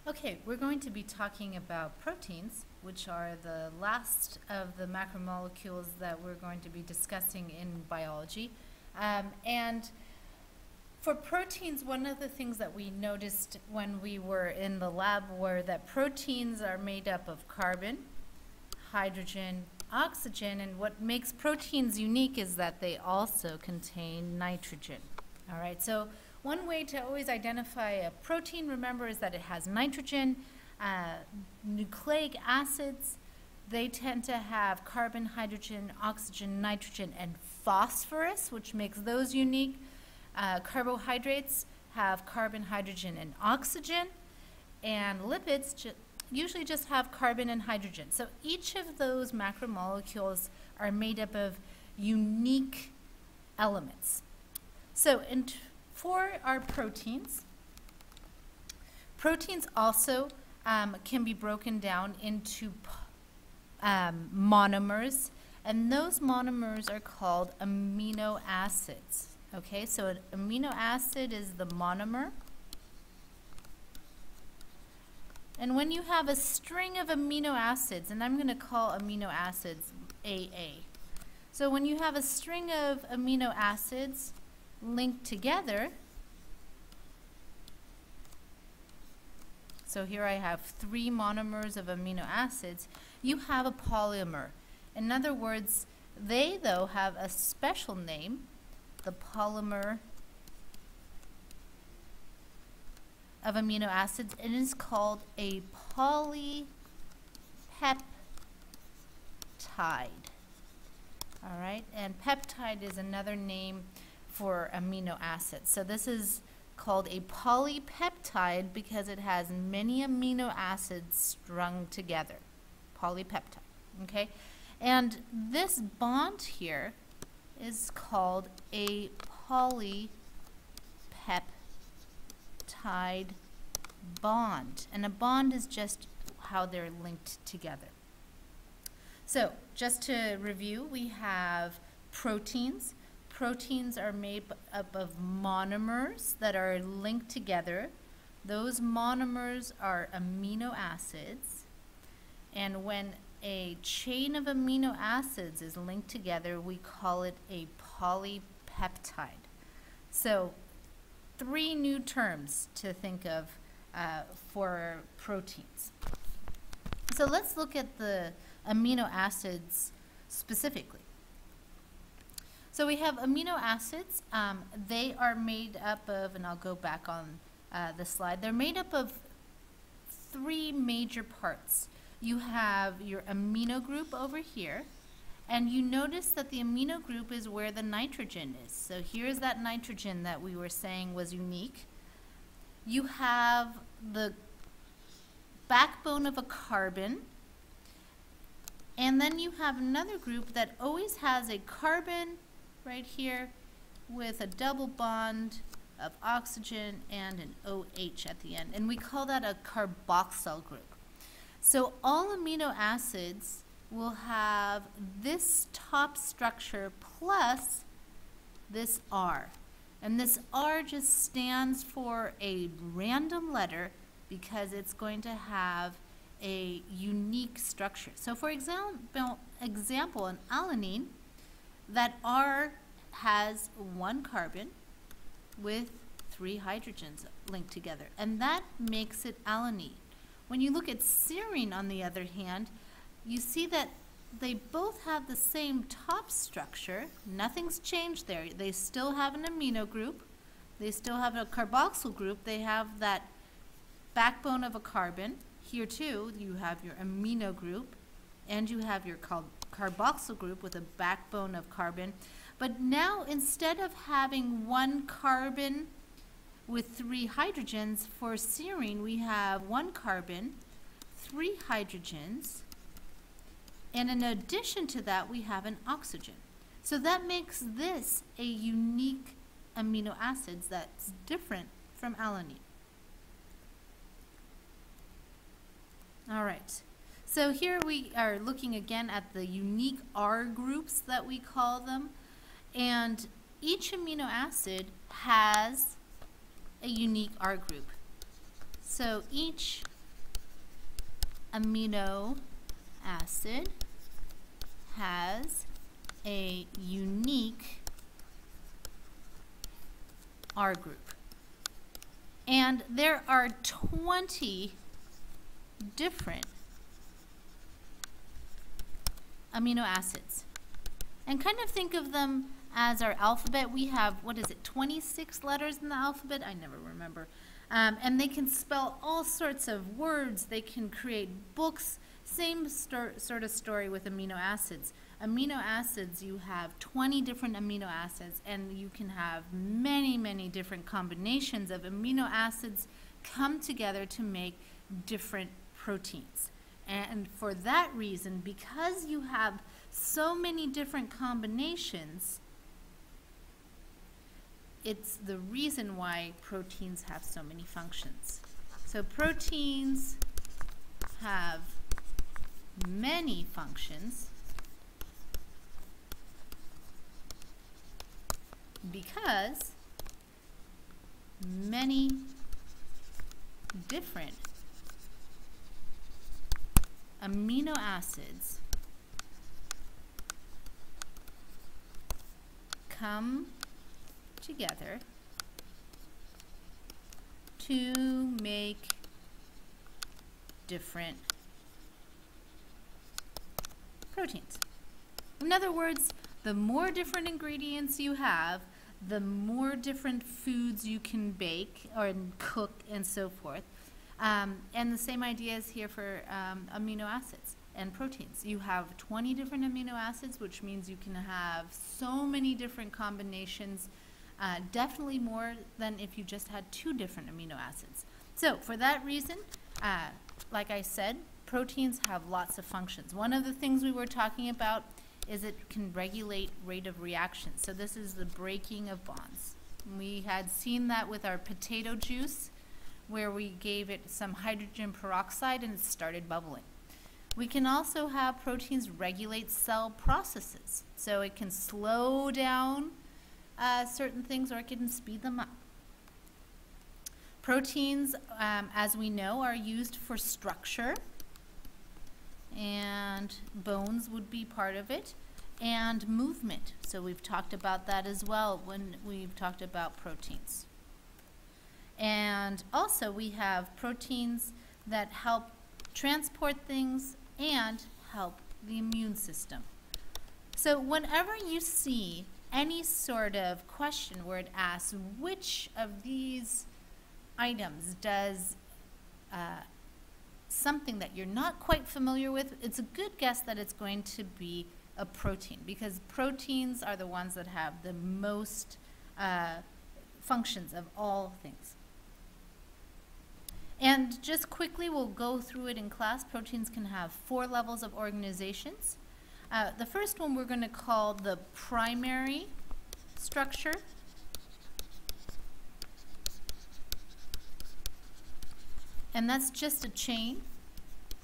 Okay, we're going to be talking about proteins, which are the last of the macromolecules that we're going to be discussing in biology. And for proteins, one of the things that we noticed when we were in the lab were that proteins are made up of carbon, hydrogen, oxygen, and what makes proteins unique is that they also contain nitrogen. All right, so one way to always identify a protein, remember, is that it has nitrogen. Nucleic acids, they tend to have carbon, hydrogen, oxygen, nitrogen, and phosphorus, which makes those unique. Carbohydrates have carbon, hydrogen, and oxygen. And lipids usually just have carbon and hydrogen. So each of those macromolecules are made up of unique elements. So for our proteins, proteins also can be broken down into monomers, and those monomers are called amino acids. Okay, so an amino acid is the monomer. And when you have a string of amino acids, and I'm going to call amino acids AA. So when you have a string of amino acids linked together, so here I have 3 monomers of amino acids, you have a polymer. In other words, they, though, have a special name, the polymer of amino acids. It is called a polypeptide. All right, and peptide is another name for amino acids. So this is called a polypeptide because it has many amino acids strung together. Polypeptide, okay? And this bond here is called a polypeptide bond. And a bond is just how they're linked together. So just to review, we have proteins. Proteins are made up of monomers that are linked together. Those monomers are amino acids. And when a chain of amino acids is linked together, we call it a polypeptide. So 3 new terms to think of for proteins. So let's look at the amino acids specifically. So we have amino acids. They are made up of, and I'll go back on the slide, they're made up of 3 major parts. You have your amino group over here, and you notice that the amino group is where the nitrogen is. So here's that nitrogen that we were saying was unique. You have the backbone of a carbon, and then you have another group that always has a carbon right here with a double bond of oxygen and an OH at the end, and we call that a carboxyl group. So all amino acids will have this top structure plus this R. And this R just stands for a random letter because it's going to have a unique structure. So for example, an alanine, that R has 1 carbon with 3 hydrogens linked together, and that makes it alanine. When you look at serine, on the other hand, you see that they both have the same top structure. Nothing's changed there. They still have an amino group. They still have a carboxyl group. They have that backbone of a carbon. Here too, you have your amino group, and you have your carboxyl group with a backbone of carbon. But now, instead of having 1 carbon with 3 hydrogens, for serine we have 1 carbon, 3 hydrogens, and in addition to that we have an oxygen. So that makes this a unique amino acid that's different from alanine. All right, so here we are looking again at the unique R groups that we call them, and each amino acid has a unique R group. So each amino acid has a unique R group. And there are 20 different amino acids. And kind of think of them as our alphabet. We have, 26 letters in the alphabet? I never remember. And they can spell all sorts of words. They can create books. Same sort of story with amino acids. Amino acids, you have 20 different amino acids, and you can have many, many different combinations of amino acids come together to make different proteins. And for that reason, because you have so many different combinations, it's the reason why proteins have so many functions. So proteins have many functions because many different amino acids come together to make different proteins. In other words, the more different ingredients you have, the more different foods you can bake or cook and so forth. And the same idea is here for amino acids and proteins. You have 20 different amino acids, which means you can have so many different combinations, definitely more than if you just had 2 different amino acids. So for that reason, like I said, proteins have lots of functions. One of the things we were talking about is it can regulate rate of reaction. So this is the breaking of bonds. We had seen that with our potato juice, where we gave it some hydrogen peroxide and it started bubbling. We can also have proteins regulate cell processes. So it can slow down certain things, or it can speed them up. Proteins, as we know, are used for structure, and bones would be part of it, and movement. So we've talked about that as well when we've talked about proteins. And also we have proteins that help transport things and help the immune system. So whenever you see any sort of question where it asks which of these items does something that you're not quite familiar with, it's a good guess that it's going to be a protein, because proteins are the ones that have the most functions of all things. And just quickly, we'll go through it in class. Proteins can have 4 levels of organizations. The first one we're going to call the primary structure. And that's just a chain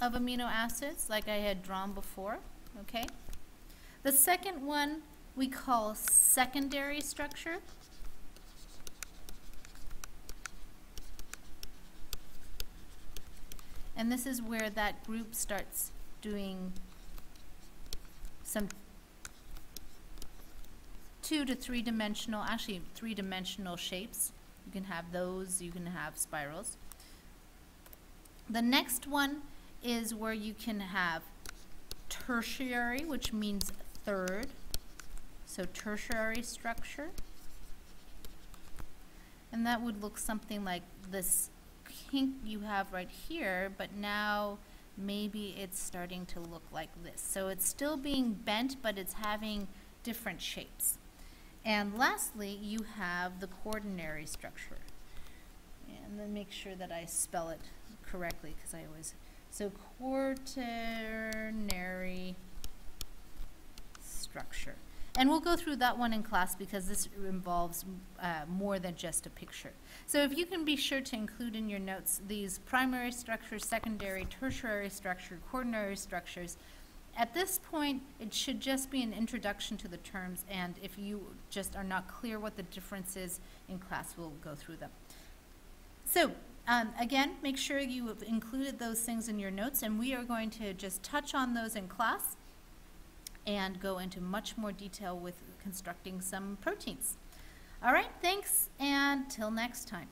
of amino acids like I had drawn before, okay? The second one we call secondary structure. And this is where that group starts doing some 2 to 3 dimensional, actually 3-dimensional shapes. You can have those, you can have spirals. The next one is where you can have tertiary, which means third. So tertiary structure. And that would look something like this pink you have right here, but now maybe it's starting to look like this. So it's still being bent, but it's having different shapes. And lastly, you have the quaternary structure. And then make sure that I spell it correctly, because I always, so quaternary structure. And we'll go through that one in class because this involves more than just a picture. So if you can be sure to include in your notes these primary structures, secondary, tertiary structure, quaternary structures. At this point, it should just be an introduction to the terms, and if you just are not clear what the difference is in class, we'll go through them. So Again, make sure you have included those things in your notes, and we are going to just touch on those in class and go into much more detail with constructing some proteins. All right, thanks, and till next time.